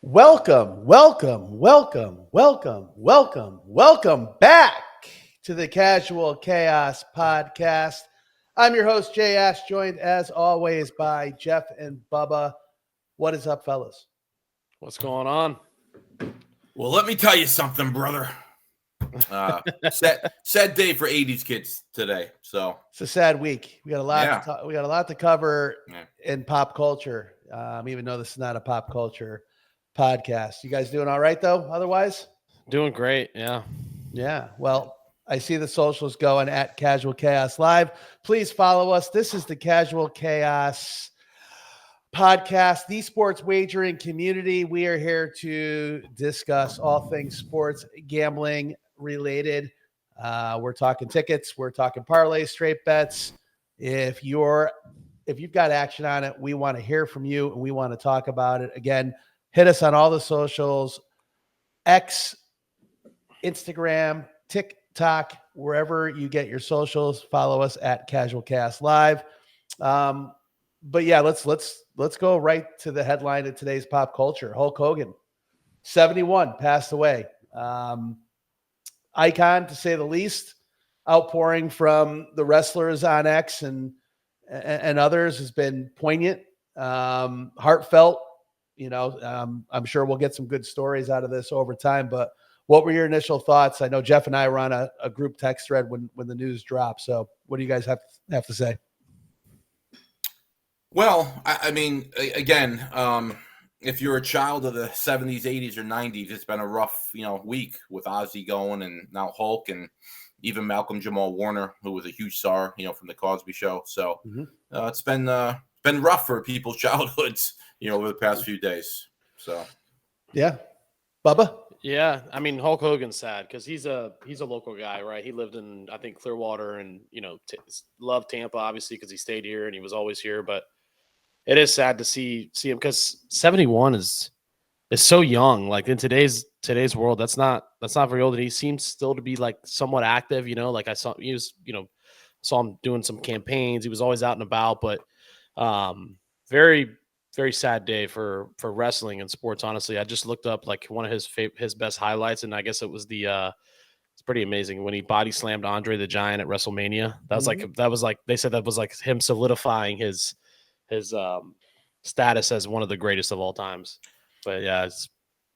Welcome back to the Casual Chaos Podcast. I'm your host, Jay Ash, joined as always by Jeff and Bubba. What is up, fellas? What's going on? Well, let me tell you something, brother. Sad day for 80s kids today. So it's a sad week. We got a lot. We got a lot to cover in pop culture. Even though this is not a pop culture podcast. You guys doing all right though? Otherwise, doing great. Yeah. Well, I see the socials going at Casual Chaos Live. Please follow us. This is the Casual Chaos Podcast, the sports wagering community. We are here to discuss all things sports gambling related. We're talking tickets. We're talking parlays, straight bets. If you've got action on it, we want to hear from you and we want to talk about it. Again, hit us on all the socials, X, Instagram, TikTok, wherever you get your socials. Follow us at Casual Cast Live. But yeah, let's go right to the headline of today's pop culture. Hulk Hogan, 71, passed away. Icon, to say the least. Outpouring from the wrestlers on X and others has been poignant, heartfelt. I'm sure we'll get some good stories out of this over time. But what were your initial thoughts? I know Jeff and I were on a group text thread when the news dropped. So what do you guys have to say? Well, I mean, again, if you're a child of the 70s, 80s, or 90s, it's been a rough, week with Ozzy going and now Hulk and even Malcolm Jamal Warner, who was a huge star, from the Cosby Show. So it's been rough for people's childhoods, over the past few days. So, yeah, Bubba. Yeah, I mean Hulk Hogan's sad because he's a local guy, right? He lived in I think Clearwater and loved Tampa obviously because he stayed here and he was always here. But it is sad to see him because 71 is so young. Like in today's world, that's not very old. And he seems still to be like somewhat active. Like I saw saw him doing some campaigns. He was always out and about. But very, very sad day for wrestling and sports. Honestly, I just looked up like one of his best highlights, and I guess it was it's pretty amazing when he body slammed Andre the Giant at WrestleMania. That was like they said that was like him solidifying his status as one of the greatest of all times. But yeah,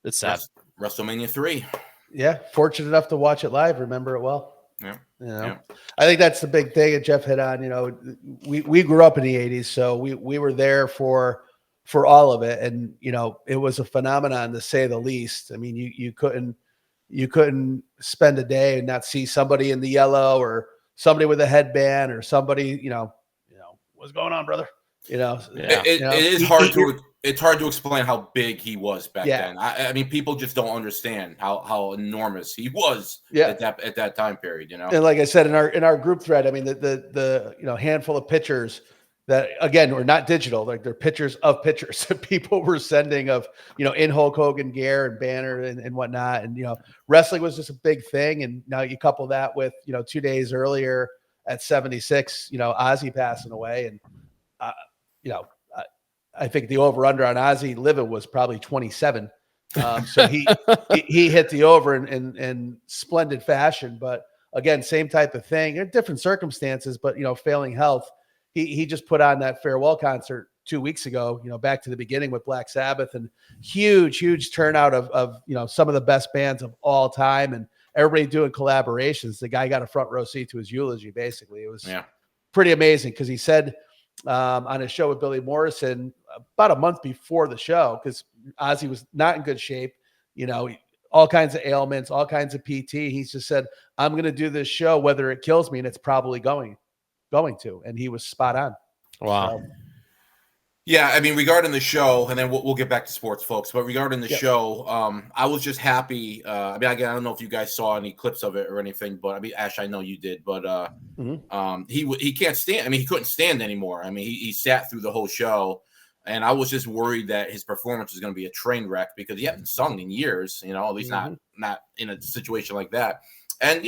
it's sad. WrestleMania 3. Yeah, fortunate enough to watch it live. Remember it well. Yeah. Yeah. I think that's the big thing that Jeff hit on. We grew up in the 80s, so we were there for all of it. And, it was a phenomenon to say the least. I mean, you couldn't spend a day and not see somebody in the yellow or somebody with a headband or somebody, what's going on, brother? It's hard to explain how big he was back then. I mean, people just don't understand how enormous he was at that time period. And like I said in our group thread, I mean the handful of pictures that again were not digital, like they're pictures of pictures that people were sending of in Hulk Hogan gear and banner and whatnot. And wrestling was just a big thing. And now you couple that with 2 days earlier at 76, Ozzy passing away, and I think the over-under on Ozzy living was probably 27. So he hit the over in splendid fashion. But again, same type of thing. In different circumstances, but failing health. He just put on that farewell concert 2 weeks ago, back to the beginning with Black Sabbath, and huge turnout of some of the best bands of all time, and everybody doing collaborations. The guy got a front row seat to his eulogy. Basically, it was pretty amazing because he said on his show with Billy Morrison about a month before the show, because Ozzy was not in good shape, all kinds of ailments, all kinds of PT. He just said, I'm going to do this show whether it kills me, and it's probably going to. And he was spot on. Wow. So, yeah, I mean, regarding the show, and then we'll get back to sports, folks. But regarding the show, I was just happy. I mean, again, I don't know if you guys saw any clips of it or anything, but I mean, Ash, I know you did. But he can't stand. I mean, he couldn't stand anymore. I mean, he sat through the whole show, and I was just worried that his performance was going to be a train wreck because he hadn't sung in years. At least not in a situation like that. And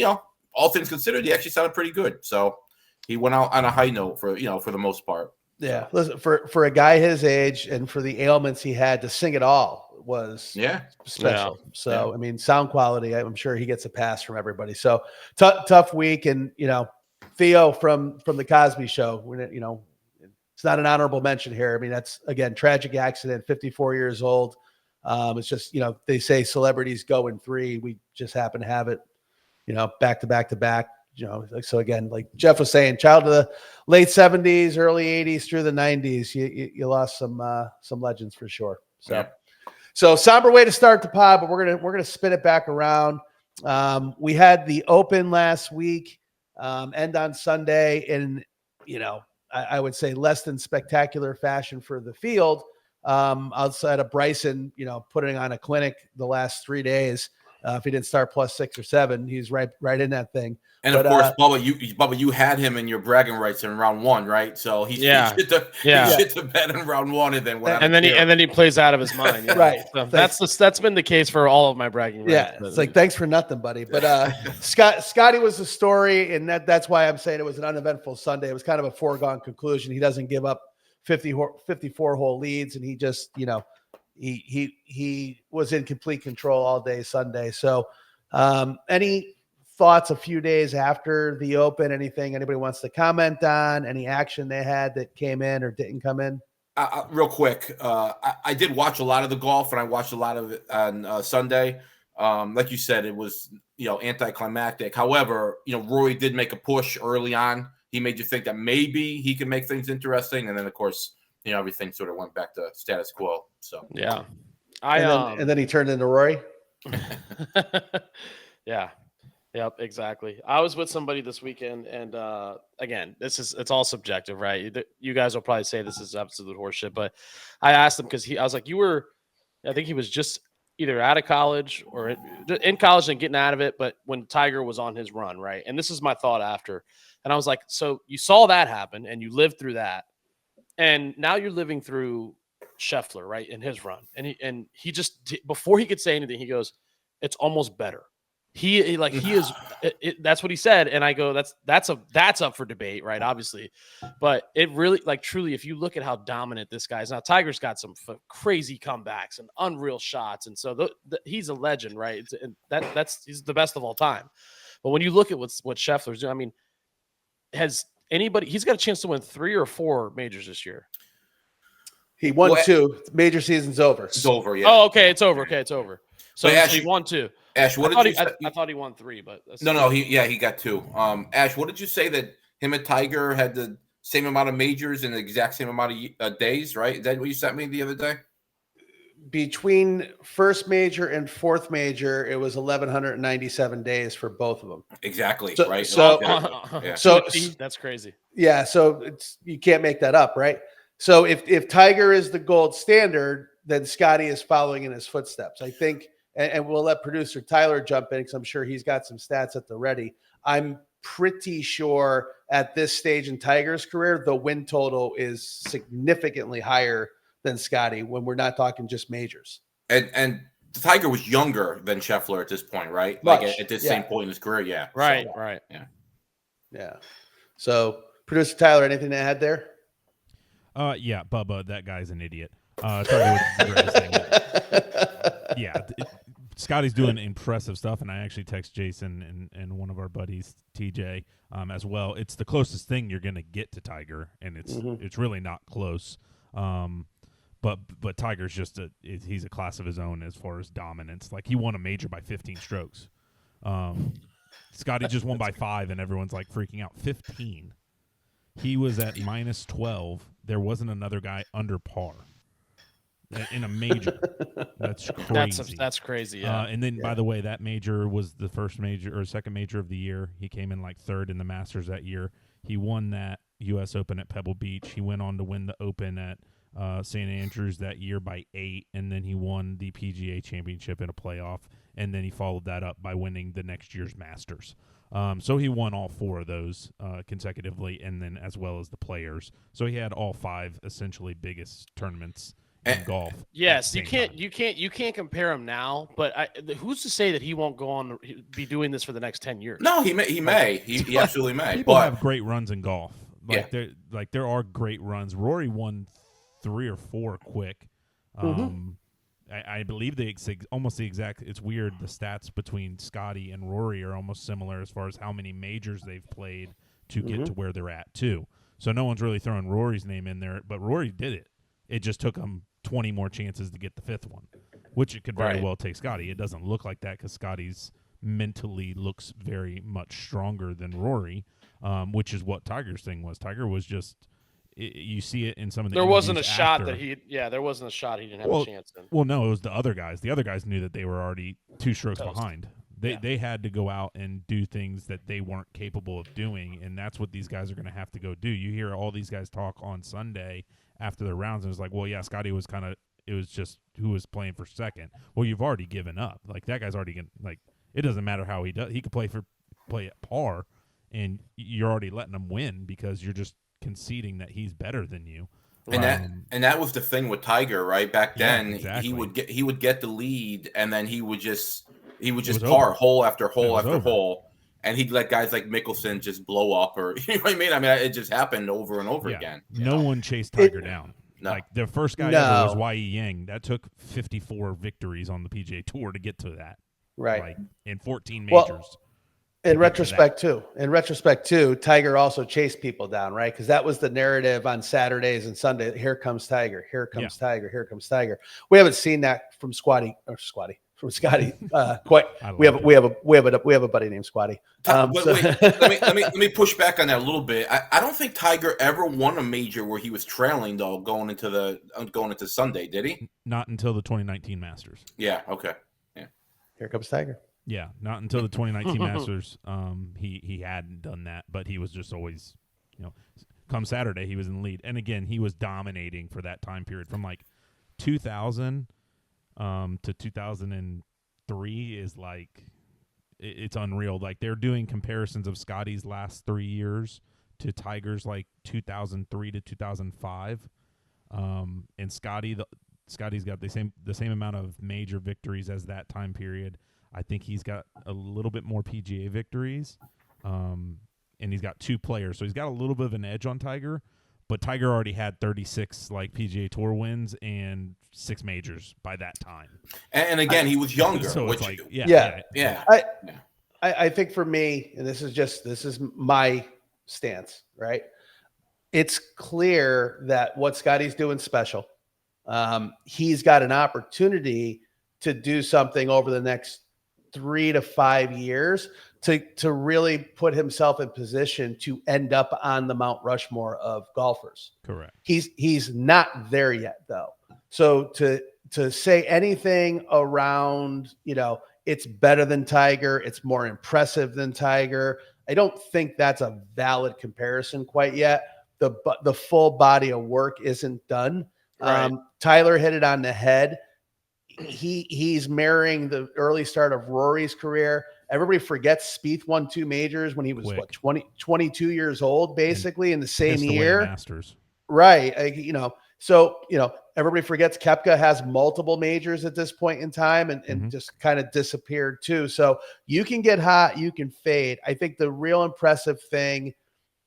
all things considered, he actually sounded pretty good. So he went out on a high note for the most part. Yeah, listen, for a guy his age and for the ailments he had, to sing it all was Yeah. special. Yeah. So, Yeah. I mean, sound quality, I'm sure he gets a pass from everybody. So tough week. And, Theo from the Cosby Show, it's not an honorable mention here. I mean, that's, again, tragic accident, 54 years old. It's just, they say celebrities go in 3. We just happen to have it, back to back to back. So again, like Jeff was saying, child of the late 70s, early 80s through the 90s, you lost some legends for sure. So, Yeah. so somber way to start the pod, but we're gonna spin it back around. We had the Open last week, end on Sunday, in I would say less than spectacular fashion for the field. Outside of Bryson, putting on a clinic the last 3 days. If he didn't start +6 or 7, he's right in that thing. And of course, Bubba, you had him in your bragging rights in round 1, right? So he should have bet in round 1 and then went and then he plays out of his mind. Yeah. Right. So that's been the case for all of my bragging rights. Yeah, it's like, thanks for nothing, buddy. But Scottie was the story, and that's why I'm saying it was an uneventful Sunday. It was kind of a foregone conclusion. He doesn't give up 54 hole leads, and he just he was in complete control all day Sunday. So any thoughts a few days after the Open? Anything anybody wants to comment on? Any action they had that came in or didn't come in? Real quick, I did watch a lot of the golf, and I watched a lot of it on Sunday. Like you said, it was anticlimactic. However, Rory did make a push early on. He made you think that maybe he could make things interesting, and then of course, everything sort of went back to status quo. So yeah, and then he turned into Rory. Yeah. Yep, exactly. I was with somebody this weekend, and again, it's all subjective, right? You guys will probably say this is absolute horseshit, but I asked him because I was like, I think he was just either out of college or in college and getting out of it, but when Tiger was on his run, right? And this is my thought after, and I was like, so you saw that happen, and you lived through that, and now you're living through Scheffler, right, in his run, and he just, before he could say anything, he goes, "It's almost better." He is. That's what he said, and I go, that's up for debate, right? Obviously, but it really, truly, if you look at how dominant this guy is now, Tiger's got some crazy comebacks and unreal shots, and so he's a legend, right? He's the best of all time. But when you look at what Scheffler's doing, I mean, he's got a chance to win 3 or 4 majors this year. He won 2. Major season's over. It's over. Yeah. Oh, okay, it's over. Okay, it's over. So he won 2. Ash, what did you say? I thought he won 3, but no, he got 2. Ash, what did you say that him and Tiger had the same amount of majors in the exact same amount of days, right? Is that what you sent me the other day? Between first major and fourth major, it was 1,197 days for both of them. Exactly, so, right? So, yeah. So that's crazy. Yeah, so you can't make that up, right? So if Tiger is the gold standard, then Scottie is following in his footsteps. I think, and we'll let producer Tyler jump in because I'm sure he's got some stats at the ready. I'm pretty sure at this stage in Tiger's career, the win total is significantly higher than Scottie when we're not talking just majors. And Tiger was younger than Scheffler at this point, right? Much, at this same point in his career, yeah. Right, so, right. Yeah. So producer Tyler, anything to add there? Yeah, Bubba, that guy's an idiot. Sorry yeah, Scottie's doing impressive stuff, and I actually text Jason and one of our buddies, TJ, as well. It's the closest thing you're going to get to Tiger, and it's really not close. But Tiger's just he's a class of his own as far as dominance. Like, he won a major by 15 strokes. Scottie just won by 5, and everyone's like freaking out. 15. He was at minus 12. There wasn't another guy under par in a major. That's crazy. That's crazy. Yeah. And then, by the way, that major was the first major or second major of the year. He came in like 3rd in the Masters that year. He won that U.S. Open at Pebble Beach. He went on to win the Open at St. Andrews that year by 8, and then he won the PGA Championship in a playoff, and then he followed that up by winning the next year's Masters. So he won all 4 of those consecutively, and then as well as the Players. So he had all 5 essentially biggest tournaments in golf. Yes, you can't compare him now, but who's to say that he won't go on be doing this for the next 10 years? No, he may. He absolutely may. People have great runs in golf. There are great runs. Rory won 3 or 4 quick. I believe almost the exact. It's weird. The stats between Scottie and Rory are almost similar as far as how many majors they've played to get to where they're at too. So no one's really throwing Rory's name in there, but Rory did it. It just took him 20 more chances to get the fifth one, which it could very well take Scottie. It doesn't look like that because Scottie's mentally looks very much stronger than Rory, which is what Tiger's thing was. Tiger was just. You see it in some of the. There wasn't a interviews shot after. that he. Yeah, there wasn't a shot he didn't have a chance in. Well, no, it was the other guys. The other guys knew that they were already 2 strokes Toast. behind. They had to go out and do things that they weren't capable of doing, and that's what these guys are going to have to go do. You hear all these guys talk on Sunday after their rounds, and it's like, well, yeah, Scottie was kind of. It was just who was playing for second. Well, you've already given up. Like that guy's already it doesn't matter how he does. He could play at par, and you're already letting him win because you're just conceding that he's better than you. And that was the thing with Tiger, right? Back then, exactly. he would get the lead, and then he would just par over. hole after hole after over. hole, and he'd let guys like Mickelson just blow up, or you know what I mean? I mean, it just happened over and over again. No one chased Tiger down. No. Like the first guy ever was Y.E. Yang. That took 54 victories on the PGA Tour to get to that. Right. Like in 14 majors. In retrospect, too, Tiger also chased people down, right? Because that was the narrative on Saturdays and Sunday. Here comes Tiger. Here comes Tiger. Here comes Tiger. We haven't seen that from Scottie. Quite. We have a buddy named Scottie. Wait, let me push back on that a little bit. I don't think Tiger ever won a major where he was trailing though going into Sunday. Did he? Not until the 2019 Masters. Yeah. Okay. Yeah. Here comes Tiger. Yeah, not until the 2019 Masters. He hadn't done that, but he was just always, come Saturday he was in the lead, and again he was dominating for that time period from like 2000 to 2003 is like it's unreal. Like they're doing comparisons of Scottie's last 3 years to Tiger's like 2003 to 2005, and Scotty's got the same amount of major victories as that time period. I think he's got a little bit more PGA victories, and he's got 2 players, so he's got a little bit of an edge on Tiger. But Tiger already had 36 like PGA Tour wins and 6 majors by that time. And again, he was younger. So which, it's yeah. I think for me, and this is my stance, right? It's clear that what Scottie's doing special. He's got an opportunity to do something over the next 3 to 5 years to really put himself in position to end up on the Mount Rushmore of golfers. Correct. He's not there yet though. So to say anything around, it's better than Tiger, it's more impressive than Tiger, I don't think that's a valid comparison quite yet. The full body of work isn't done. Right. Tyler hit it on the head. He's mirroring the early start of Rory's career. Everybody forgets Spieth won 2 majors when he was 22 years old, basically in the same year. Masters. Right. So everybody forgets Koepka has multiple majors at this point in time and just kind of disappeared too. So you can get hot, you can fade. I think the real impressive thing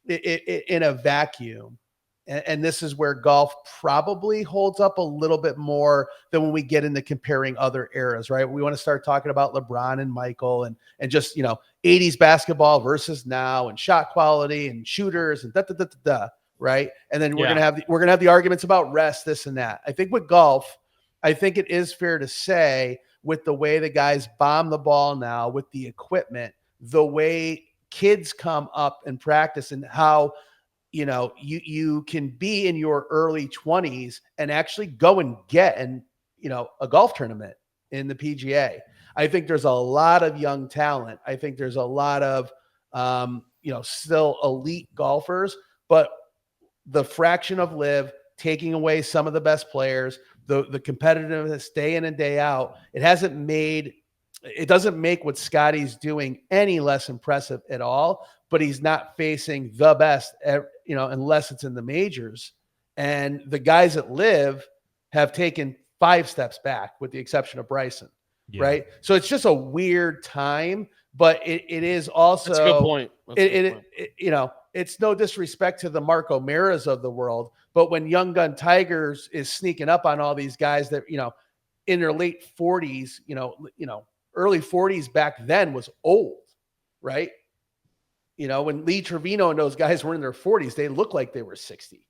in a vacuum, and this is where golf probably holds up a little bit more than when we get into comparing other eras, right? We want to start talking about LeBron and Michael and just, 80s basketball versus now and shot quality and shooters and right? And then we're going to have the arguments about rest, this and that. I think with golf, I think it is fair to say with the way the guys bomb the ball now, with the equipment, the way kids come up and practice and how, you can be in your early 20s and actually go and get a golf tournament in the PGA. I think there's a lot of young talent. I think there's a lot of, still elite golfers, but the fraction of live taking away some of the best players, the competitiveness day in and day out, it doesn't make what Scottie's doing any less impressive at all, but he's not facing the best, unless it's in the majors. And the guys that live have taken 5 steps back with the exception of Bryson. Yeah. Right. So it's just a weird time, but it is also, that's a good point. It's no disrespect to the Marco Meras of the world, but when Young Gun Tigers is sneaking up on all these guys that, in their late 40s, early 40s back then was old, right? When Lee Trevino and those guys were in their 40s, they looked like they were 60.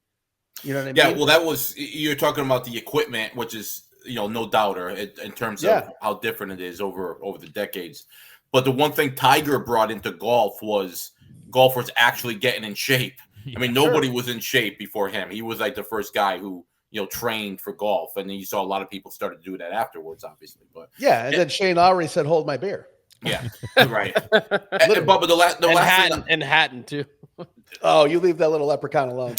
You know what I mean? Yeah, well, you're talking about the equipment, which is, no doubter in terms of how different it is over the decades. But the one thing Tiger brought into golf was golfers actually getting in shape. I mean, nobody was in shape before him. He was like the first guy who, trained for golf. And then you saw a lot of people started to do that afterwards, obviously. But then Shane Lowry said, "Hold my beer." Yeah, right. But the last Hatton, and Hatton too. Oh, you leave that little leprechaun alone.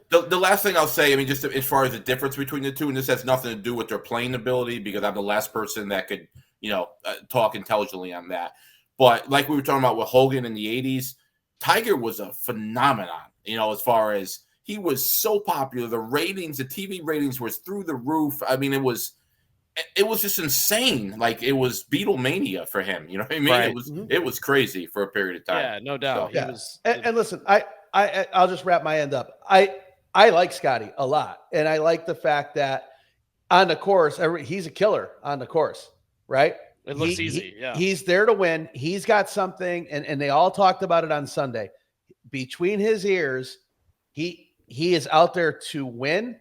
The last thing I'll say, I mean, just as far as the difference between the two, and this has nothing to do with their playing ability, because I'm the last person that could, talk intelligently on that. But like we were talking about with Hogan in the 80s, Tiger was a phenomenon, as far as he was so popular. The ratings, the TV ratings was through the roof. I mean, it was just insane. Like, it was Beatlemania for him. You know what I mean? Right. It was crazy for a period of time. Yeah, no doubt. So, and listen, I'll just wrap my end up. I like Scottie a lot, and I like the fact that on the course, he's a killer on the course, right? It looks easy. Yeah, he's there to win. He's got something, and they all talked about it on Sunday. Between his ears, he is out there to win.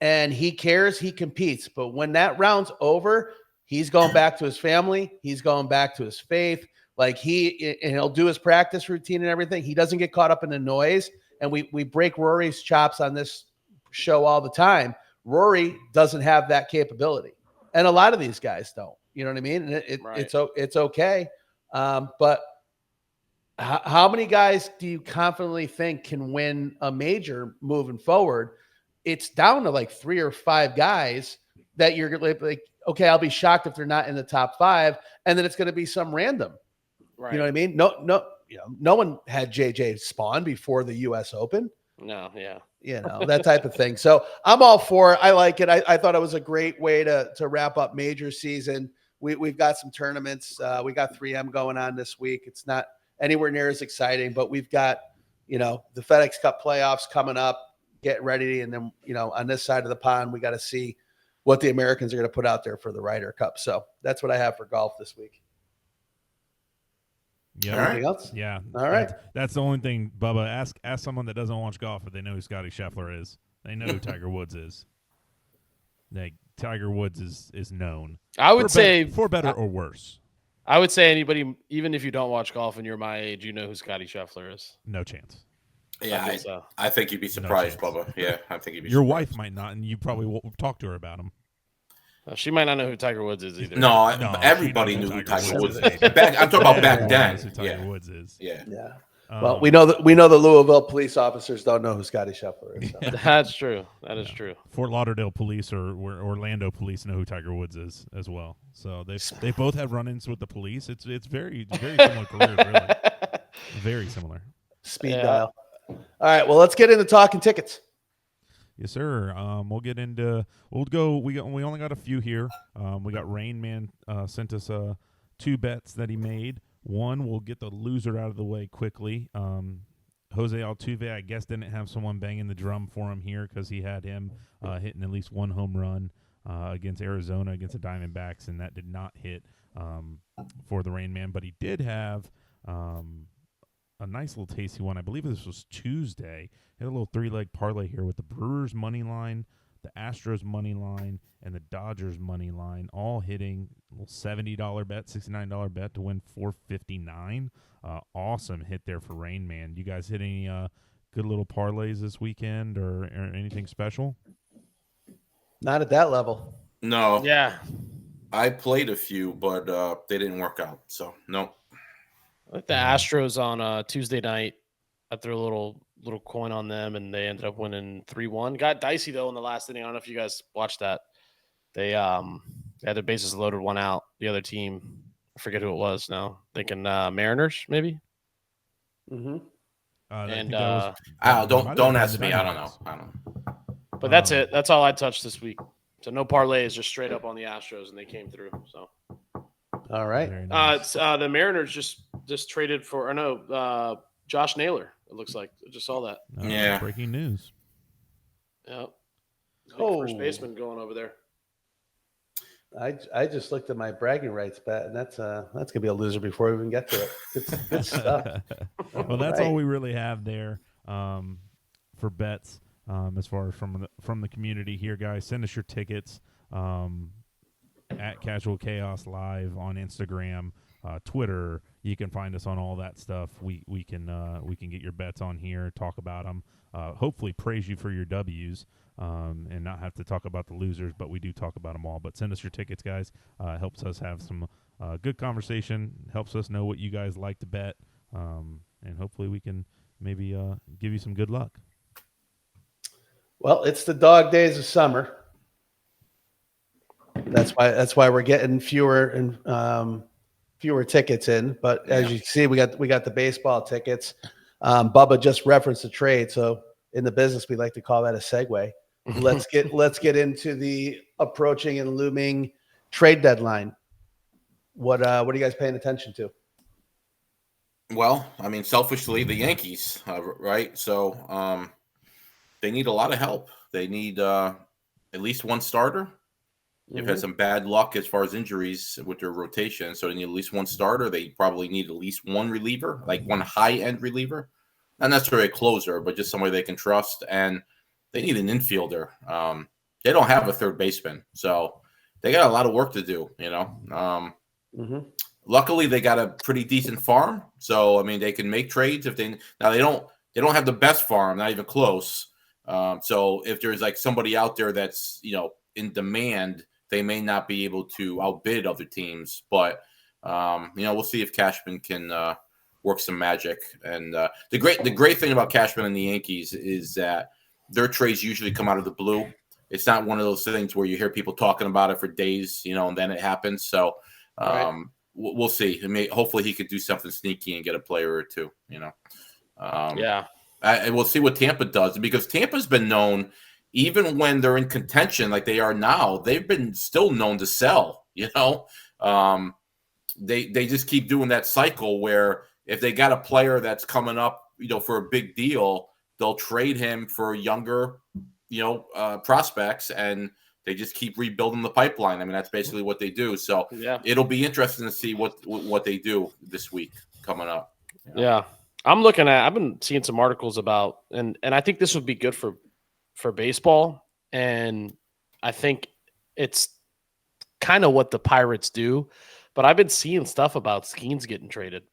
And he cares, he competes. But when that round's over, he's going back to his family. He's going back to his faith. Like, he'll do his practice routine and everything. He doesn't get caught up in the noise. And we break Rory's chops on this show all the time. Rory doesn't have that capability. And a lot of these guys don't. You know what I mean? And it's okay. But how many guys do you confidently think can win a major moving forward? It's down to like 3 or 5 guys that you're like, okay, I'll be shocked if they're not in the top 5. And then it's going to be some random, right? You know what I mean? No one had JJ Spawn before the US Open. No. Yeah. That type of thing. So I'm all for it. I like it. I thought it was a great way to wrap up major season. We've got some tournaments. We got 3M going on this week. It's not anywhere near as exciting, but we've got, the FedEx Cup playoffs coming up. Get ready, and then on this side of the pond, we got to see what the Americans are going to put out there for the Ryder Cup. So that's what I have for golf this week. Yeah. Anything else? Yeah. All right. That's the only thing, Bubba. Ask someone that doesn't watch golf if they know who Scottie Scheffler is. They know who Tiger Woods is. Tiger Woods is known. I would say for better or worse. I would say anybody, even if you don't watch golf and you're my age, you know who Scottie Scheffler is. No chance. Yeah, I think you'd be surprised, Bubba. Yeah, I think you'd be. Your surprised. wife might not, and you probably won't talk to her about him. She might not know who Tiger Woods is either. No, everybody knew who Tiger Woods is. I'm talking about back then. Who Tiger Woods is. Yeah. Well, we know the Louisville police officers don't know who Scottie Scheffler is. So. That's true. That is true. Fort Lauderdale police or Orlando police know who Tiger Woods is as well. So they both have run-ins with the police. It's very similar careers, really. Very similar. Speed dial. All right, well, let's get into talking tickets. Yes, sir. We'll get into. We'll go. We only got a few here. We got Rain Man sent us 2 bets that he made. One, we'll get the loser out of the way quickly. Jose Altuve, I guess, didn't have someone banging the drum for him here because he had him hitting at least 1 home run against Arizona against the Diamondbacks, and that did not hit for the Rain Man. But he did have a nice little tasty one. I believe this was Tuesday. He had a little 3-leg parlay here with the Brewers money line, the Astros money line, and the Dodgers money line, all hitting a little $70 bet, $69 bet to win $459. Awesome hit there for Rain Man. You guys hit any good little parlays this weekend or anything special? Not at that level. No. Yeah. I played a few, but they didn't work out. So no. I think the Astros on Tuesday night, I threw a little coin on them, and they ended up winning 3-1. Got dicey though in the last inning. I don't know if you guys watched that. They had their bases loaded, 1 out. The other team, I forget who it was now. Thinking Mariners maybe. Mm-hmm. And don't ask me. I don't know. But that's it. That's all I touched this week. So no parlays, just straight up on the Astros, and they came through. So. All right. Nice. The Mariners just traded for Josh Naylor. It looks like I just saw that. Yeah. Breaking news. Yeah. First baseman going over there. I just looked at my bragging rights bet, and that's gonna be a loser before we even get to it. It's good stuff. Well, that's Right. all we really have there for bets as far as from the community here, guys. Send us your tickets at Casual Chaos Live on Instagram, Twitter. You can find us on all that stuff. We can get your bets on here, talk about them. Hopefully, praise you for your W's. And not have to talk about the losers, but we do talk about them all. But send us your tickets, guys. Helps us have some good conversation, helps us know what you guys like to bet, and hopefully we can maybe give you some good luck. Well, it's the dog days of summer. That's why we're getting fewer and fewer tickets in. But as you see, we got the baseball tickets. Bubba just referenced the trade, so in the business we like to call that a segue. Let's get into the approaching and looming trade deadline. What are you guys paying attention to? Well, I mean, selfishly, the Yankees, right? So they need a lot of help. They need at least one starter. They've had some bad luck as far as injuries with their rotation, so they need at least one starter. They probably need at least one reliever, like one high-end reliever. Not necessarily a closer, but just somebody they can trust. And they need an infielder. They don't have a third baseman, so they got a lot of work to do, you know. Luckily, they got a pretty decent farm, so I mean they can make trades if they. Now they don't have the best farm, not even close. So if there's like somebody out there that's in demand, they may not be able to outbid other teams. But we'll see if Cashman can work some magic. And the great thing about Cashman and the Yankees is that their trades usually come out of the blue. It's not one of those things where you hear people talking about it for days, and then it happens. So we'll see. I mean, hopefully he could do something sneaky and get a player or two, We'll see what Tampa does, because Tampa's been known, even when they're in contention like they are now, they've been still known to sell, They just keep doing that cycle where if they got a player that's coming up, for a big deal, they'll trade him for younger, prospects, and they just keep rebuilding the pipeline. I mean, that's basically what they do. So it'll be interesting to see what they do this week coming up. Yeah. I've been seeing some articles about, and I think this would be good for baseball. And I think it's kind of what the Pirates do, but I've been seeing stuff about Skeens getting traded.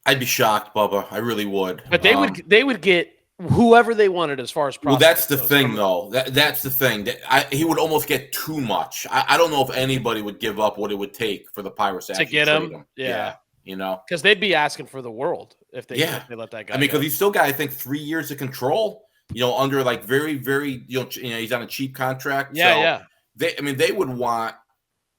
I'd be shocked, Bubba. I really would. But they would get whoever they wanted as far as prospects. Well, that's the thing, though. That's the thing. He would almost get too much. I don't know if anybody would give up what it would take for the Pirates to get him. Yeah. Because they'd be asking for the world if they let that guy. I mean, because he's still got, I think, 3 years of control. Under like very, very, he's on a cheap contract. Yeah, so they would want.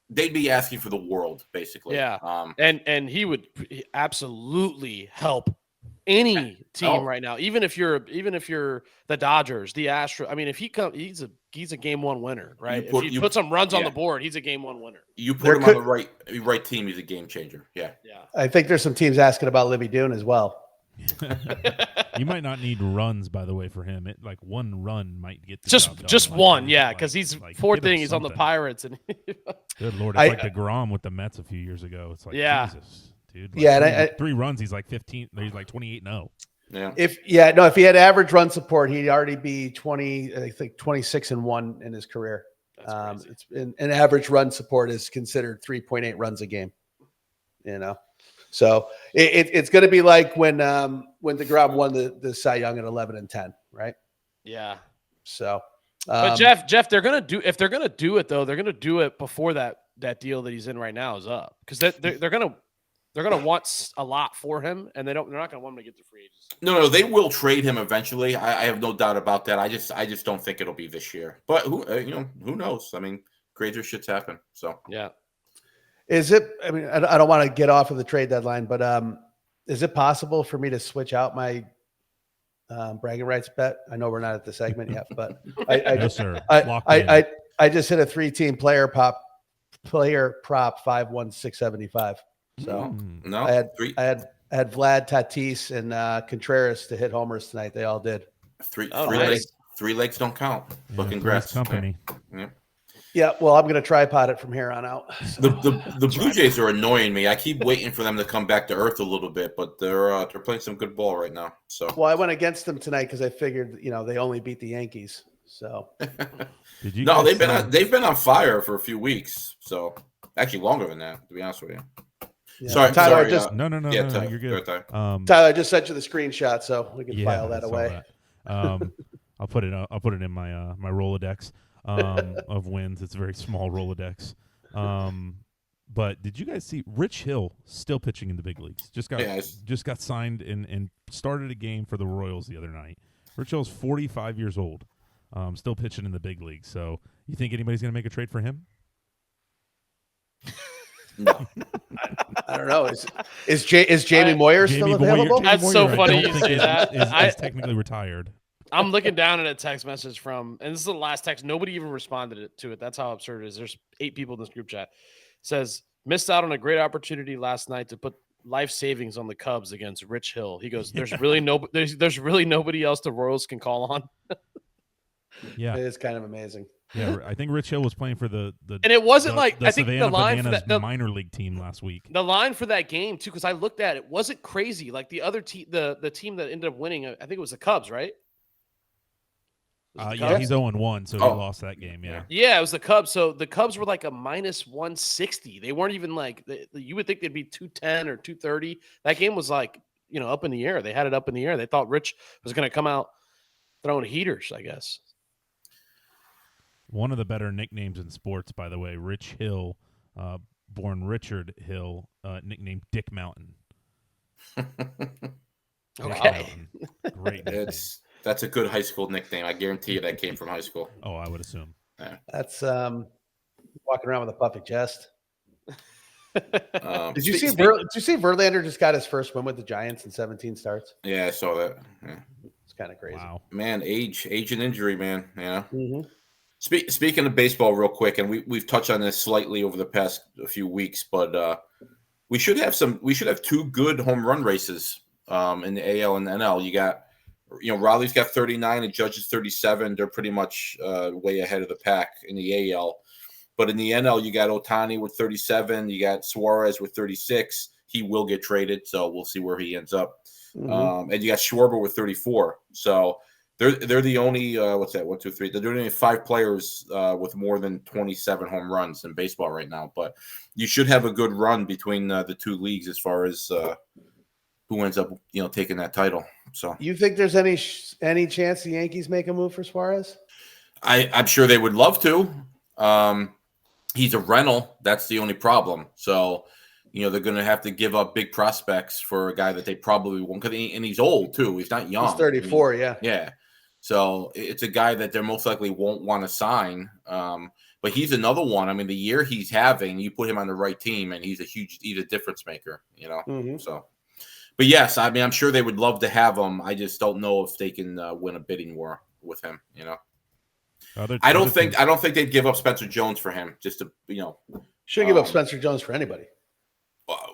They'd be asking for the world, basically. Yeah. And he would absolutely help any team right now, even if you're the Dodgers, the Astros. I mean, if he comes, he's a game one winner, right? If you put some runs on the board, he's a game one winner. You put him on the right team, he's a game changer. Yeah. I think there's some teams asking about Libby Dune as well. You might not need runs, by the way, for him. Like one run might get the just one, because he's fourth thing. He's on the Pirates, and good Lord, it's like DeGrom with the Mets a few years ago. It's like Jesus, dude. Like three runs, he's like 15. He's like 28-0. Yeah. If he had average run support, he'd already be 26-1 in his career. It's an average run support is considered 3.8 runs a game. So it's going to be like when DeGrom won the Cy Young at 11-10, right? Yeah. So, but Jeff, they're going to do, if they're going to do it though, they're going to do it before that deal that he's in right now is up, because they're going to want a lot for him, and they're not going to want him to get the free agents. No, they will trade him eventually. I have no doubt about that. I just don't think it'll be this year. But who knows? I mean, crazier shits happen. So yeah. Is it? I mean, I don't want to get off of the trade deadline, but is it possible for me to switch out my bragging rights bet? I know we're not at the segment yet, but I just hit a 3-team player prop 5-1-675. So no, I had Vlad, Tatis, and Contreras to hit homers tonight. They all did. Three legs don't count. But congrats, company. Yeah. Yeah, well, I'm going to tripod it from here on out. So. The Blue Jays are annoying me. I keep waiting for them to come back to earth a little bit, but they're playing some good ball right now. So Well, I went against them tonight because I figured, they only beat the Yankees. So Did you? no, guys they've been on fire for a few weeks. So actually longer than that, to be honest with you. yeah. Sorry, Tyler, sorry. No, Ty, you're go ahead, good. Ty. Tyler, I just sent you the screenshot, so we can file I that saw away. that. I'll put it in my my Rolodex of wins. It's a very small Rolodex. But did you guys see Rich Hill still pitching in the big leagues? Just got signed and started a game for the Royals the other night. Rich Hill's 45 years old, still pitching in the big leagues. So you think anybody's going to make a trade for him? No. I don't know. Is Jamie Moyer still available? That's so funny you say that. Is technically retired. I'm looking down at a text message from, and this is the last text. Nobody even responded to it. That's how absurd it is. There's 8 people in this group chat. It says, missed out on a great opportunity last night to put life savings on the Cubs against Rich Hill. He goes, there's really nobody else the Royals can call on. Yeah, It is kind of amazing. Yeah, I think Rich Hill was playing for the and it wasn't the, like the I think Savannah the line Bananas for that, minor league team last week. The line for that game too, because I looked at it, wasn't crazy. Like the other team, the team that ended up winning, I think it was the Cubs, right? Yeah, he's 0-1, so he lost that game. Yeah, it was the Cubs. So the Cubs were like a minus 160. They weren't even like you would think they'd be 210 or 230. That game was like up in the air. They had it up in the air. They thought Rich was going to come out throwing heaters, I guess. One of the better nicknames in sports, by the way, Rich Hill, born Richard Hill, nicknamed Dick Mountain. Okay. Great nickname. That's a good high school nickname. I guarantee you that came from high school. Oh, I would assume. Yeah. That's walking around with a puffy chest. Did you see Verlander just got his first win with the Giants in 17 starts? Yeah, I saw that. Yeah. It's kind of crazy. Wow. Man, age and injury, man. Mm-hmm. Speaking of baseball real quick, and we've touched on this slightly over the past few weeks, but we should have 2 good home run races in the AL and the NL. You got Raleigh's got 39 and Judge is 37. They're pretty much way ahead of the pack in the AL. But in the NL, you got Ohtani with 37. You got Suarez with 36. He will get traded, so we'll see where he ends up. Mm-hmm. And you got Schwarber with 34. So they're the only what's that? 1, 2, 3. They're only 5 players with more than 27 home runs in baseball right now. But you should have a good run between the 2 leagues as far as who ends up taking that title. So you think there's any chance the Yankees make a move for Suarez? I'm sure they would love to. He's a rental. That's the only problem. So, they're going to have to give up big prospects for a guy that they probably won't. And he's old too. He's not young. He's 34. Yeah. So it's a guy that they most likely won't want to sign. But he's another one. I mean, the year he's having, you put him on the right team, and he's a difference maker. Mm-hmm. So. But yes, I mean, I'm sure they would love to have him. I just don't know if they can win a bidding war with him. I don't think they'd give up Spencer Jones for him. Just to shouldn't give up Spencer Jones for anybody.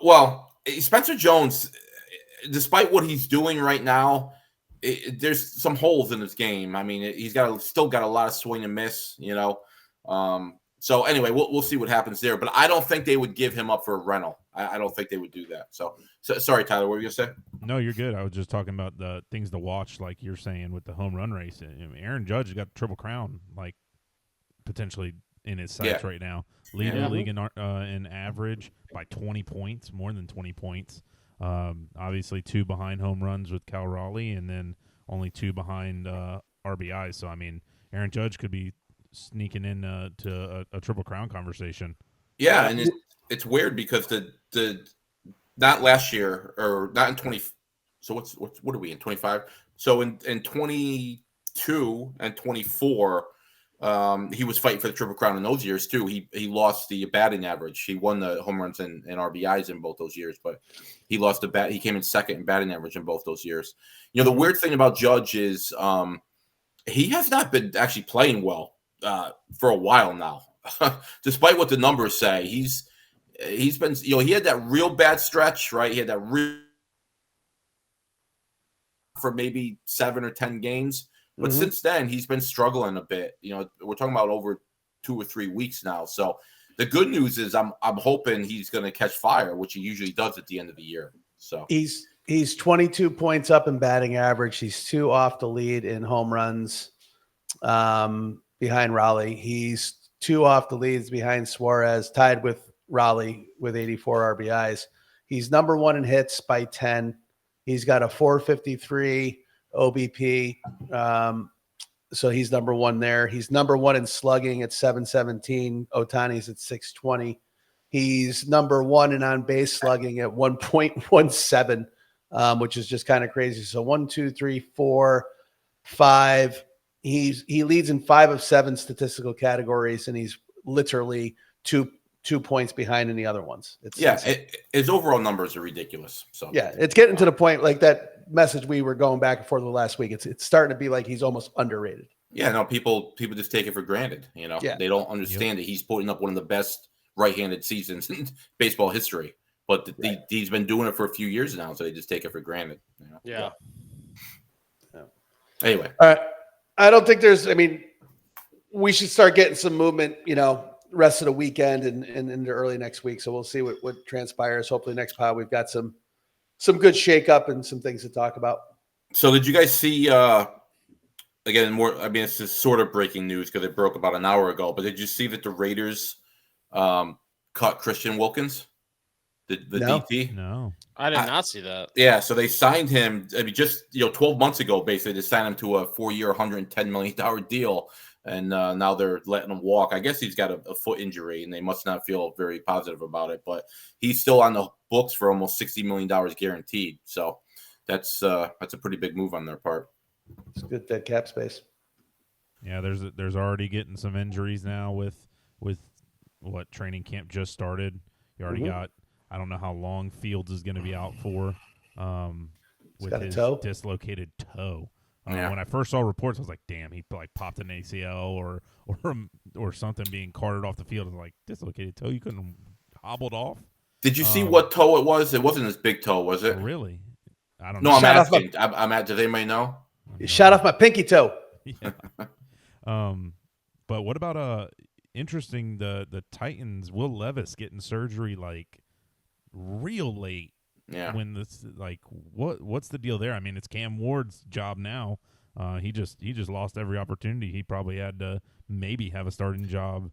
Well, Spencer Jones, despite what he's doing right now, there's some holes in his game. I mean, he's still got a lot of swing and miss. So anyway, we'll see what happens there. But I don't think they would give him up for a rental. I don't think they would do that. So sorry, Tyler, what were you gonna say? No, you're good. I was just talking about the things to watch, like you're saying with the home run race. Aaron Judge got the Triple Crown, like potentially in his sights right now, leading the league in average by 20 points, more than 20 points. Obviously, 2 behind home runs with Cal Raleigh, and then only 2 behind RBIs. So I mean, Aaron Judge could be sneaking in to a Triple Crown conversation. Yeah, and it's weird because the not last year or not in 20. So what are we in 25? So in 22 and 24, he was fighting for the Triple Crown in those years too. He lost the batting average. He won the home runs and RBIs in both those years, but he lost the bat. He came in second in batting average in both those years. The weird thing about Judge is he has not been actually playing well for a while now, despite what the numbers say. He's been, he had that real bad stretch, right? He had that real for maybe 7 or 10 games, but since then he's been struggling a bit. We're talking about over 2 or 3 weeks now. So the good news is I'm hoping he's going to catch fire, which he usually does at the end of the year. So he's 22 points up in batting average. He's 2 off the lead in home runs behind Raleigh. He's 2 off the leads behind Suarez, tied with Raleigh with 84 RBIs. He's number 1 in hits by 10. He's got a 453 OBP. So he's number 1 there. He's number 1 in slugging at 717. Otani's at 620. He's number 1 in on base slugging at 1.17, which is just kind of crazy. So 1, 2, 3, 4, 5. He leads in 5 of 7 statistical categories, and he's literally two points behind in the other ones. His overall numbers are ridiculous. So yeah, it's getting to the point like that message we were going back and forth the last week. It's starting to be like he's almost underrated. Yeah, no, people just take it for granted. They don't understand that he's putting up one of the best right-handed seasons in baseball history. But he's been doing it for a few years now, so they just take it for granted. Yeah. Anyway, all right. I don't think we should start getting some movement, rest of the weekend and into early next week. So we'll see what transpires. Hopefully next pod we've got some good shakeup and some things to talk about. So did you guys see again more? I mean, it's just sort of breaking news because it broke about an hour ago. But did you see that the Raiders cut Christian Wilkins, the DT? No, I did not see that. Yeah, so they signed him. I mean, just 12 months ago, basically, they signed him to a 4-year, $110 million deal. And now they're letting him walk. I guess he's got a foot injury, and they must not feel very positive about it. But he's still on the books for almost $60 million guaranteed. So that's a pretty big move on their part. It's good dead cap space. Yeah, there's already getting some injuries now with what training camp just started. You already got, I don't know how long Fields is going to be out for with his dislocated toe. When I first saw reports, I was like, "Damn, he popped an ACL or something being carted off the field." I was like, "Dislocated toe? You couldn't hobbled off?" Did you see what toe it was? It wasn't his big toe, was it? Really? I don't know. No, I'm asking. Does anybody know? You shot off my pinky toe. Yeah. But what about interesting the Titans? Will Levis getting surgery like real late. Yeah. When this what's the deal there? I mean, it's Cam Ward's job now. He just lost every opportunity. He probably had to maybe have a starting job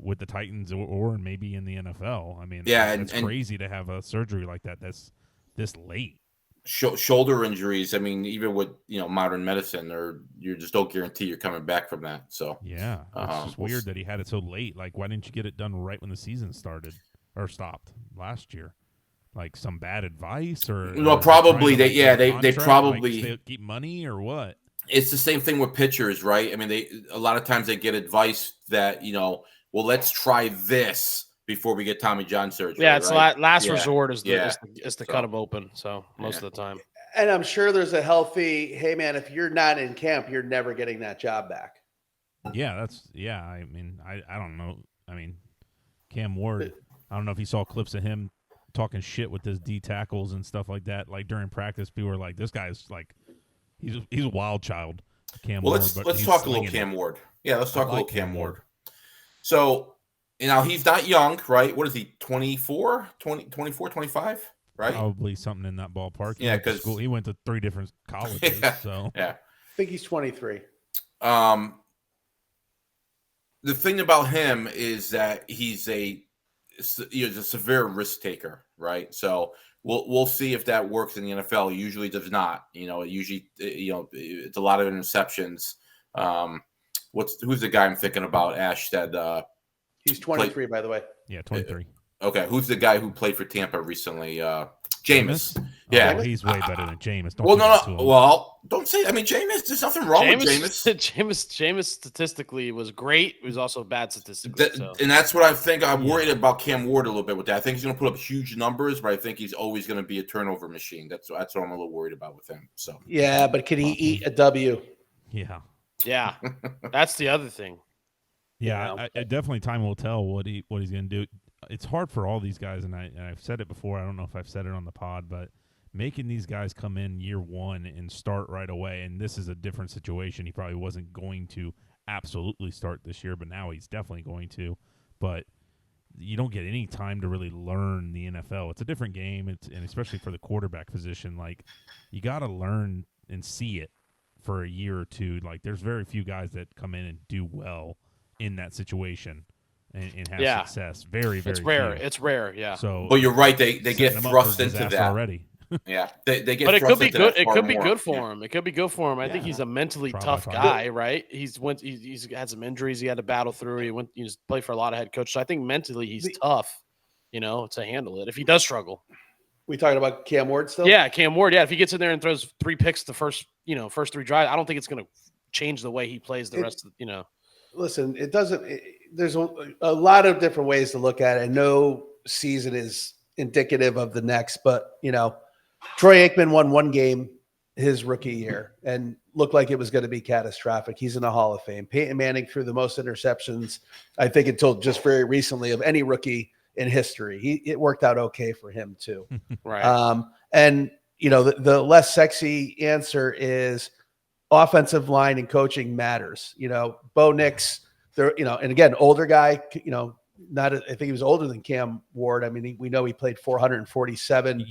with the Titans or maybe in the NFL. I mean, it's crazy to have a surgery like that. That's this late. Shoulder injuries. I mean, even with modern medicine, you just don't guarantee you're coming back from that. So yeah, it's just weird that he had it so late. Like, why didn't you get it done right when the season started or stopped last year? Like some bad advice or probably they probably keep money or what? It's the same thing with pitchers, right? I mean, a lot of times they get advice that let's try this before we get Tommy John surgery. Yeah, it's right? last resort is to cut them open. So most of the time, and I'm sure there's a healthy. Hey man, if you're not in camp, you're never getting that job back. Yeah, I mean, I don't know. I mean, Cam Ward. I don't know if he saw clips of him talking shit with his D tackles and stuff like that. Like during practice, people were like, "This guy's like, he's a wild child." Cam Ward. Let's talk a little Cam Ward. Yeah, let's talk a little Cam Ward. So, he's not young, right? What is he? 24, 25, right? Probably something in that ballpark. Yeah, because he went to 3 different colleges. So yeah, I think he's 23. The thing about him is that he's a severe risk taker, right? So we'll see if that works in the NFL. It usually does not. It's a lot of interceptions. Who's the guy I'm thinking about? Ash that he's 23, by the way. Yeah, 23. Okay, who's the guy who played for Tampa recently? Jameis. Yeah, he's way better than Jameis. Don't say. I mean, Jameis. There's nothing wrong with Jameis. Jameis statistically was great. He was also bad statistically. And that's what I think. I'm worried about Cam Ward a little bit with that. I think he's going to put up huge numbers, but I think he's always going to be a turnover machine. That's what I'm a little worried about with him. So yeah, but can he eat a W? Yeah, that's the other thing. Yeah, I definitely time will tell what he's going to do. It's hard for all these guys, and I've said it before. I don't know if I've said it on the pod, but making these guys come in year one and start right away, and this is a different situation. He probably wasn't going to absolutely start this year, but now he's definitely going to. But you don't get any time to really learn the NFL. It's a different game, and especially for the quarterback position, like you got to learn and see it for a year or two. Like there's very few guys that come in and do well in that situation and have success. Very, very It's rare. few. It's rare, yeah. So, But you're right. They get them up thrust for into disaster that already. Yeah, they get. But it thrust could be into good. that It far could be more. good for him. It could be good for him. I think he's a mentally Trial tough by fire. guy, right? He's had some injuries. He had to battle through. He's played for a lot of head coaches. So I think mentally he's tough, to handle it if he does struggle. We talking about Cam Ward still? Yeah, Cam Ward. Yeah, if he gets in there and throws 3 picks the first 3 drives, I don't think it's going to change the way he plays the rest of Listen, it doesn't. There's a lot of different ways to look at it. No season is indicative of the next, but Troy Aikman won 1 game his rookie year and looked like it was going to be catastrophic. He's in the Hall of Fame. Peyton Manning threw the most interceptions, I think, until just very recently of any rookie in history. It worked out okay for him too. right. And the less sexy answer is offensive line and coaching matters. Bo Nix, and again, older guy, I think he was older than Cam Ward. I mean, we know he played 447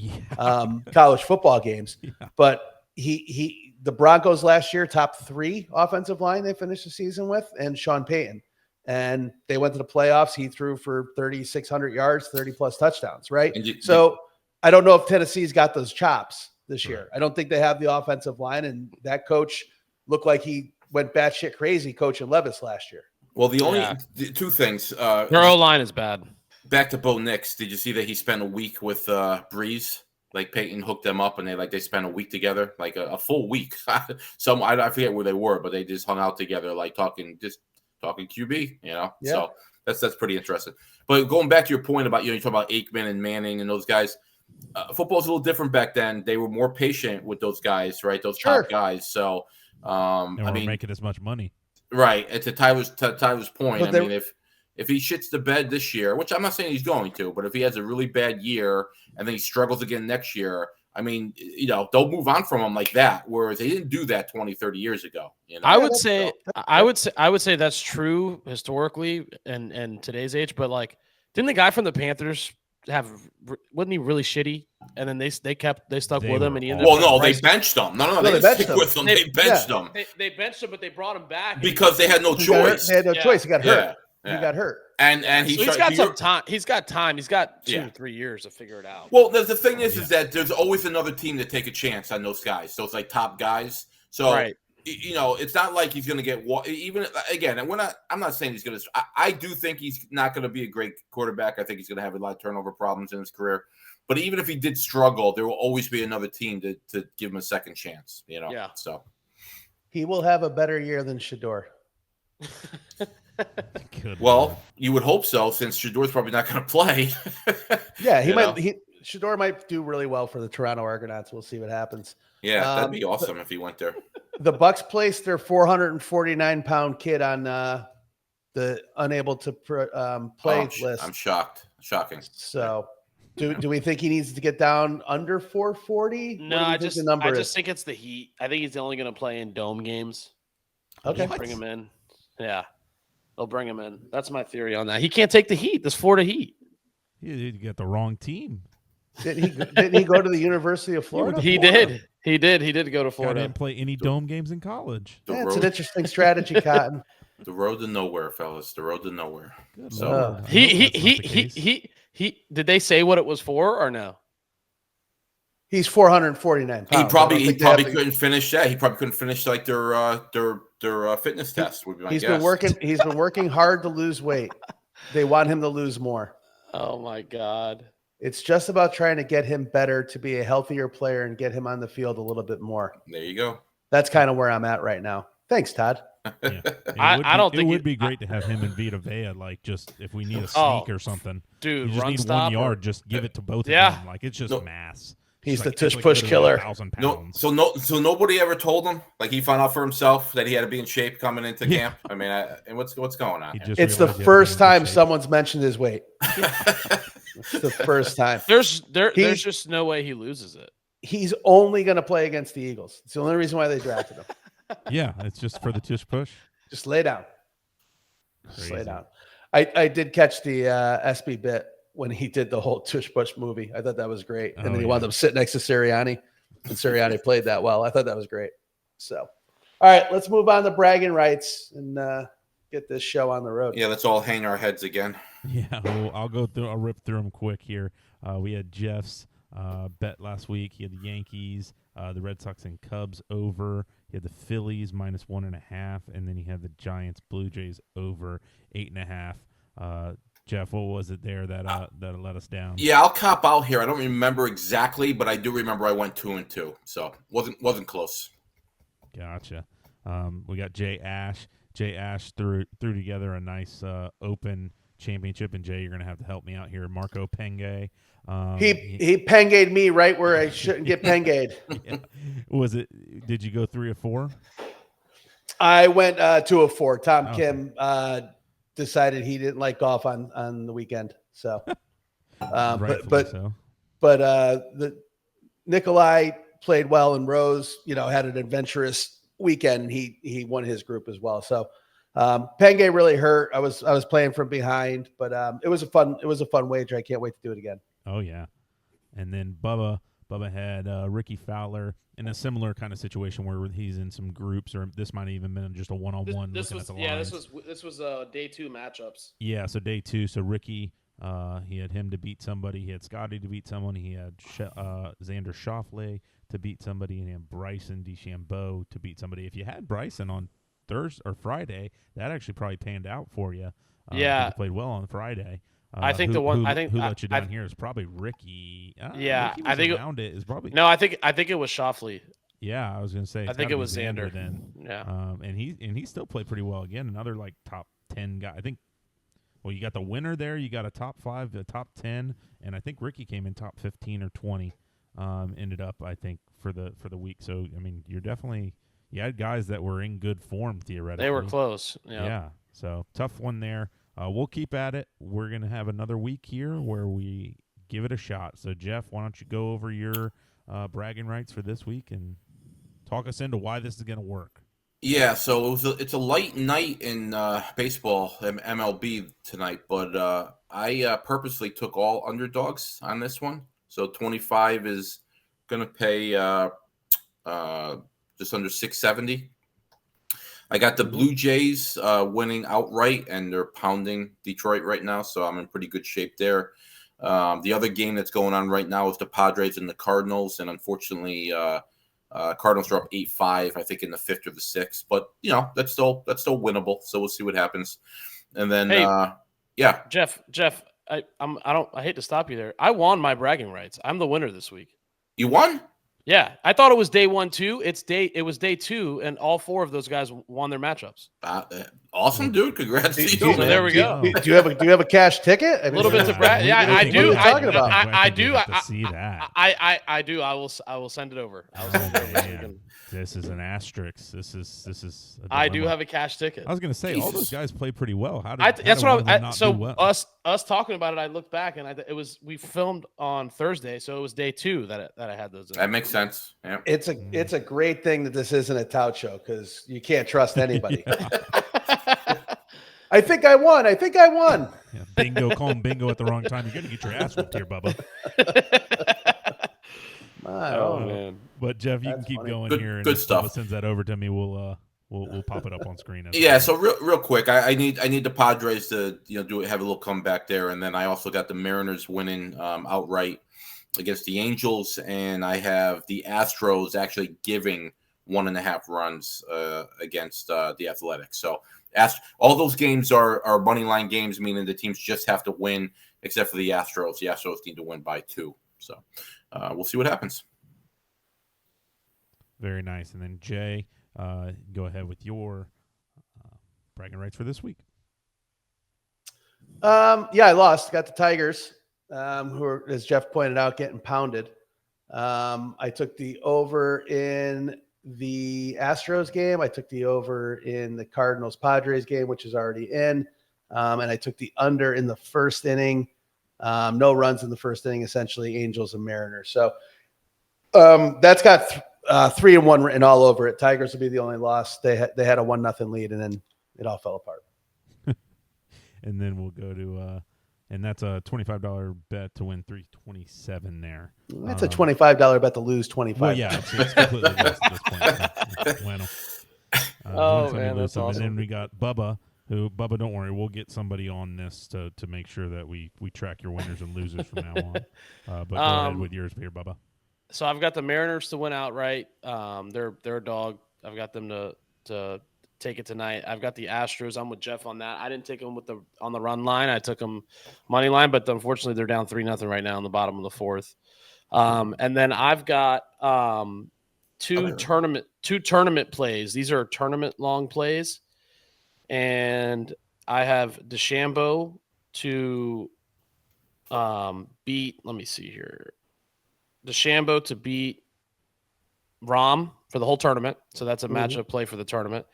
college football games, but the Broncos last year, top 3 offensive line they finished the season with, and Sean Payton. And they went to the playoffs. He threw for 3,600 yards, 30 plus touchdowns. Right. So I don't know if Tennessee's got those chops this year. I don't think they have the offensive line, and that coach looked like he went batshit crazy coaching Levis last year. Well, the only 2 things. Their O-line is bad. Back to Bo Nix. Did you see that he spent a week with Breeze? Like Peyton hooked them up, and they spent a week together, like a full week. I forget where they were, but they just hung out together, like talking QB. Yeah. So that's pretty interesting. But going back to your point about you talk about Aikman and Manning and those guys. Football's a little different back then. They were more patient with those guys, right? Those top guys. So They weren't making as much money. Right. And to Tyler's point, I mean, if he shits the bed this year, which I'm not saying he's going to, but if he has a really bad year and then he struggles again next year, I mean, they'll move on from him like that. Whereas they didn't do that 20, 30 years ago. I would say that's true historically and today's age, but didn't the guy from the Panthers wasn't he really shitty? And then they stuck with him, and he ended up. Well, no, they benched him. No, they didn't stick with him. They benched him. They benched him, but they brought him back because they had no choice. They had no choice. He got hurt. Yeah. He got hurt. And he's got some time. He's got time. He's got 2 or 3 years to figure it out. Well, the thing is that there's always another team to take a chance on those guys. So it's like top guys. So right. It's not like he's going to get even again. And I'm not saying he's going to. I do think he's not going to be a great quarterback. I think he's going to have a lot of turnover problems in his career. But even if he did struggle, there will always be another team to give him a second chance. Yeah. So he will have a better year than Shador. Well, you would hope so, since Shador's probably not going to play. Yeah, he might. Shador might do really well for the Toronto Argonauts. We'll see what happens. Yeah, that'd be awesome if he went there. The Bucks placed their 449-pound kid on the unable to play list. I'm shocked. Shocking. So, do we think he needs to get down under 440? No, I just think it's the heat. I think he's only going to play in dome games. Okay, bring him in. Yeah, they'll bring him in. That's my theory on that. He can't take the heat. This Florida heat. You got the wrong team. Didn't he go to the University of Florida? He did. He did go to Florida. Didn't play any dome games in college. It's an interesting strategy, Cotton. The road to nowhere, fellas. The road to nowhere. Good so he did they say what it was for or no? He's 449 pounds. He probably couldn't finish that. He probably couldn't finish like their fitness test. Would be my guess. He's been working hard to lose weight. They want him to lose more. Oh my God. It's just about trying to get him better to be a healthier player and get him on the field a little bit more. There you go. That's kind of where I'm at right now. Thanks, Todd. Yeah. It would be great to have him and Vita Vea, like, just if we need a sneak or something. Dude, you just need 1 yard, just give it to both of them. Like, it's just mass. He's the tush push killer. 1,000 pounds. So nobody ever told him, like, he found out for himself that he had to be in shape coming into camp. I mean, and what's going on? It's the first time someone's mentioned his weight. It's the first time. There's just no way he loses it. He's only going to play against the Eagles. It's the only reason why they drafted him. Yeah, it's just for the tush push. Just lay down. Just lay Crazy. down. I did catch the SB bit when he did the whole Tush Push movie. I thought that was great. And Oh, then he yeah. wound up sitting next to Sirianni, and Sirianni played that well. I thought that was great. So, all right, let's move on to bragging rights and get this show on the road. Yeah, let's all hang our heads again. Yeah, well, I'll rip through them quick here. We had Jeff's bet last week. He had the Yankees, the Red Sox and Cubs over. He had the Phillies -1.5, and then he had the Giants Blue Jays over 8.5. Jeff, what was it there that let us down? Yeah, I'll cop out here. I don't remember exactly, but I do remember I went 2-2, so wasn't close. Gotcha. We got Jay Ash. Jay Ash threw together a nice open championship, and Jay, you're going to have to help me out here. Marco Penge. He pengayed me right where I shouldn't get pengayed. Yeah. Was it? Did you go 3 or 4? I went 2 of 4. Tom Okay. Kim decided he didn't like golf on the weekend. So, Rightfully so. but the Nikolai played well, and Rose, had an adventurous weekend. He won his group as well. So Penge really hurt. I was playing from behind, but it was a fun wager. I can't wait to do it again. Oh yeah, and then Bubba had Ricky Fowler in a similar kind of situation where he's in some groups, or this might have even been just a one-on-one. This looking was at the yeah. lines. This was day 2 matchups. Yeah, so day 2. So Ricky, he had him to beat somebody. He had Scottie to beat someone. He had Xander Schauffele to beat somebody, and he had Bryson DeChambeau to beat somebody. If you had Bryson on Thursday or Friday, that actually probably panned out for you. Yeah. He played well on Friday. I think who let you down I- here is probably Ricky. Yeah, Ricky I was think around it is probably. No, I think it was Schauffele. Yeah, I was gonna say. I think it was Xander then. Yeah. And he still played pretty well again. Another like top 10 guy. I think. Well, you got the winner there. You got a top 5, a top 10, and I think Ricky came in top 15 or 20. Ended up, I think, for the week. So I mean, you had guys that were in good form theoretically. They were close. Yeah. So tough one there. We'll keep at it. We're gonna have another week here where we give it a shot. So Jeff, why don't you go over your bragging rights for this week and talk us into why this is gonna work? Yeah, so it's a light night in baseball, MLB tonight, but I purposely took all underdogs on this one. So 25 is going to pay just under 670. I got the Blue Jays winning outright, and they're pounding Detroit right now, so I'm in pretty good shape there. The other game that's going on right now is the Padres and the Cardinals, and unfortunately, Cardinals are up 8-5, I think, in the 5th or the 6th. But that's still winnable. So we'll see what happens. And then, yeah, Jeff, I hate to stop you there. I won my bragging rights. I'm the winner this week. You won? Yeah, I thought it was day 1 too. It was day 2, and all 4 of those guys won their matchups. Awesome, dude! Congrats to you. So there we go. Do you have a cash ticket? A little bit to brag. Yeah, I do. What are you talking about? I do. See that. I do. I will send it over. I'll send it over. So you can- This is an asterisk. This is. I do have a cash ticket. I was going to say all those guys play pretty well. That's what us talking about it. I looked back and we filmed on Thursday, so it was day 2 that I had those. That makes sense. Yeah. It's a great thing that this isn't a tout show because you can't trust anybody. I think I won. Yeah, bingo, calling bingo at the wrong time. You're going to get your ass whipped here, Bubba. Oh man! But Jeff, you That's can keep funny. going Good- here. And good if stuff. Bubba sends that over to me. We'll pop it up on screen. Yeah, so real quick, I need the Padres to have a little comeback there, and then I also got the Mariners winning outright against the Angels, and I have the Astros actually giving 1.5 runs against the Athletics. So all those games are money line games, meaning the teams just have to win, except for the Astros. The Astros need to win by 2. So we'll see what happens. Very nice. And then Jay, go ahead with your bragging rights for this week. Yeah, I lost. Got the Tigers, who are, as Jeff pointed out, getting pounded. I took the over in the Astros game. I took the over in the Cardinals Padres game, which is already in. And I took the under in the first inning. No runs in the first inning, essentially Angels and Mariners. So that's got 3-1 written all over it. Tigers will be the only loss. They had a 1-0 lead, and then it all fell apart. And then we'll go to and that's a $25 bet to win 327 there. That's a $25 bet to lose 25. Well, yeah, it's completely lost at this point. Bueno. Oh, man, that's And awesome. then we got Bubba, Bubba, don't worry, we'll get somebody on this to make sure that we track your winners and losers from now on. But go ahead with yours here, Bubba. So I've got the Mariners to win outright. They're a dog. I've got them to take it tonight. I've got the Astros. I'm with Jeff on that. I didn't take them on the run line. I took them money line, but unfortunately they're down 3-0 right now in the bottom of the fourth. And then I've got two tournament plays. These are tournament long plays, and I have DeChambeau to beat. Let me see here. DeChambeau to beat Rahm for the whole tournament. So that's a matchup play for the tournament.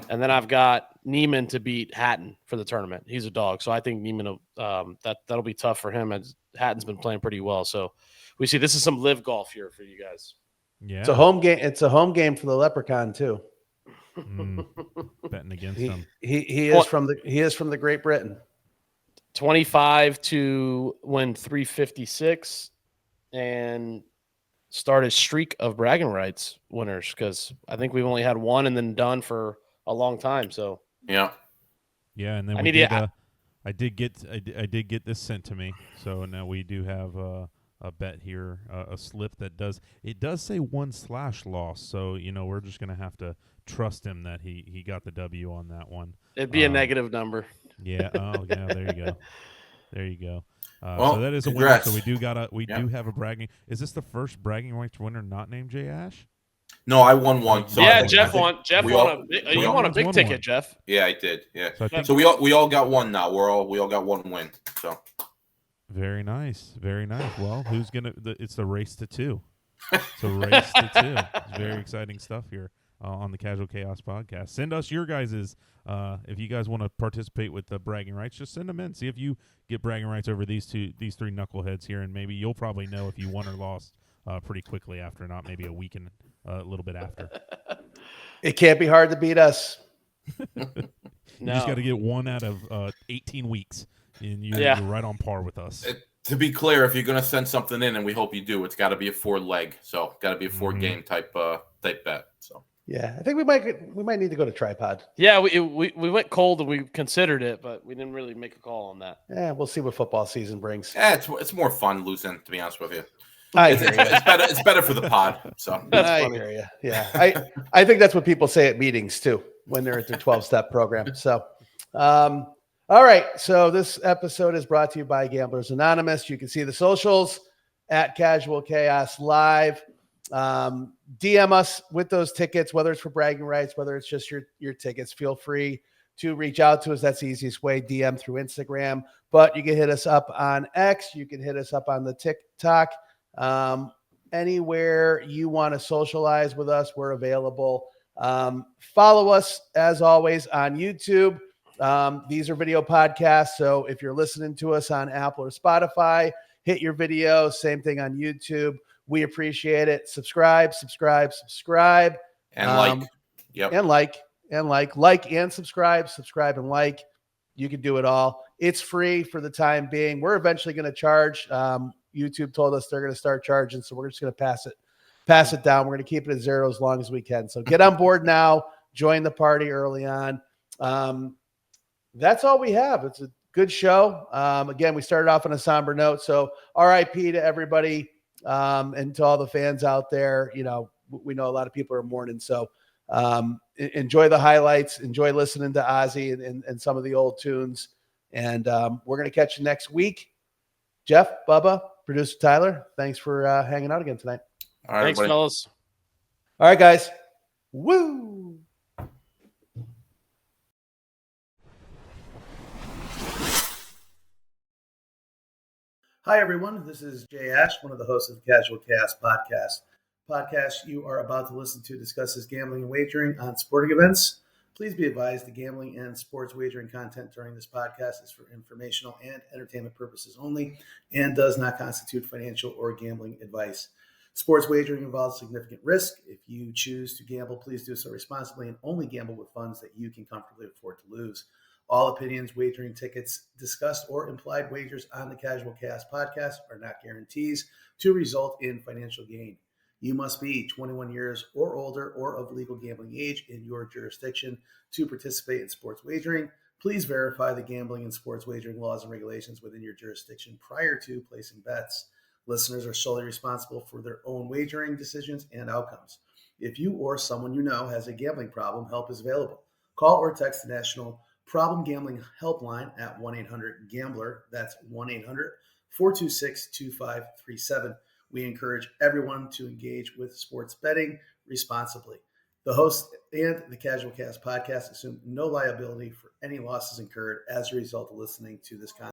And then I've got Neiman to beat Hatton for the tournament. He's a dog. So I think Neiman, that'll be tough for him, as Hatton's been playing pretty well. So we see this is some live golf here for you guys. Yeah. It's a home game. It's a home game for the Leprechaun too. Betting against them. He is from the Great Britain. 25 to win 356 and start a streak of bragging rights winners, because I think we've only had one and then done for a long time. So Yeah. And then I did get this sent to me. So now we do have a bet here, a slip that does say 1/loss. So we're just gonna have to trust him that he got the W on that one. it'd be a negative number. Yeah. Oh yeah. There you go. There you go. Well, so that is a winner. congrats. So we do have a bragging. Is this the first bragging rights winner not named Jay Ash? No, I won one. So Yeah, I think- Jeff I think won. Jeff we won all- you won a big won ticket, one. Jeff. Yeah, I did. Yeah. So I think So we all got one now. We all got one win. So very nice, very nice. Well, who's gonna? It's the race to 2. So race to 2. It's very exciting stuff here on the Casual Chaos podcast. Send us your guys's. If you guys want to participate with the bragging rights, just send them in. See if you get bragging rights over these three knuckleheads here, and maybe you'll probably know if you won or lost pretty quickly after, not maybe a week and a little bit after. It can't be hard to beat us. You just got to get 1 out of 18 weeks, and you're right on par with us. to be clear, if you're going to send something in, and we hope you do, it's got to be a 4-leg. So got to be a 4-game type bet. So. Yeah, I think we might need to go to tripod. Yeah, we went cold and we considered it, but we didn't really make a call on that. Yeah, we'll see what football season brings. Yeah, it's more fun losing, to be honest with you. It's better for the pod. So I hear you. Yeah, I think that's what people say at meetings too when they're at their 12-step program. So, all right. So this episode is brought to you by Gamblers Anonymous. You can see the socials at Casual Chaos Live. DM us with those tickets, whether it's for bragging rights, whether it's just your tickets. Feel free to reach out to us. That's the easiest way. DM through Instagram, but you can hit us up on X. You can hit us up on the TikTok. Anywhere you want to socialize with us, we're available. Follow us as always on YouTube. These are video podcasts. So if you're listening to us on Apple or Spotify, hit your video. Same thing on YouTube. We appreciate it. Subscribe. And like. Yep. And like and subscribe and like. You can do it all. It's free for the time being. We're eventually going to charge. YouTube told us they're going to start charging, so we're just going to pass it down. We're going to keep it at 0 as long as we can. So get on board now. Join the party early on. That's all we have. It's a good show. Again, we started off on a somber note. So RIP to everybody and to all the fans out there. You know, we know a lot of people are mourning. So enjoy the highlights. Enjoy listening to Ozzy and some of the old tunes. And we're going to catch you next week. Jeff, Bubba, producer Tyler, thanks for hanging out again tonight. All right, Thanks, everybody. fellas. All right, guys. Woo! Hi, everyone. This is Jay Ash, one of the hosts of the Casual Chaos podcast you are about to listen to discusses gambling and wagering on sporting events. Please be advised the gambling and sports wagering content during this podcast is for informational and entertainment purposes only and does not constitute financial or gambling advice. Sports wagering involves significant risk. If you choose to gamble, please do so responsibly and only gamble with funds that you can comfortably afford to lose. All opinions, wagering tickets discussed, or implied wagers on the Casual Chaos podcast are not guarantees to result in financial gain. You must be 21 years or older or of legal gambling age in your jurisdiction to participate in sports wagering. Please verify the gambling and sports wagering laws and regulations within your jurisdiction prior to placing bets. Listeners are solely responsible for their own wagering decisions and outcomes. If you or someone you know has a gambling problem, help is available. Call or text the National Problem Gambling Helpline at 1-800-GAMBLER. That's 1-800-426-2537. We encourage everyone to engage with sports betting responsibly. The host and the Casual Cast podcast assume no liability for any losses incurred as a result of listening to this content.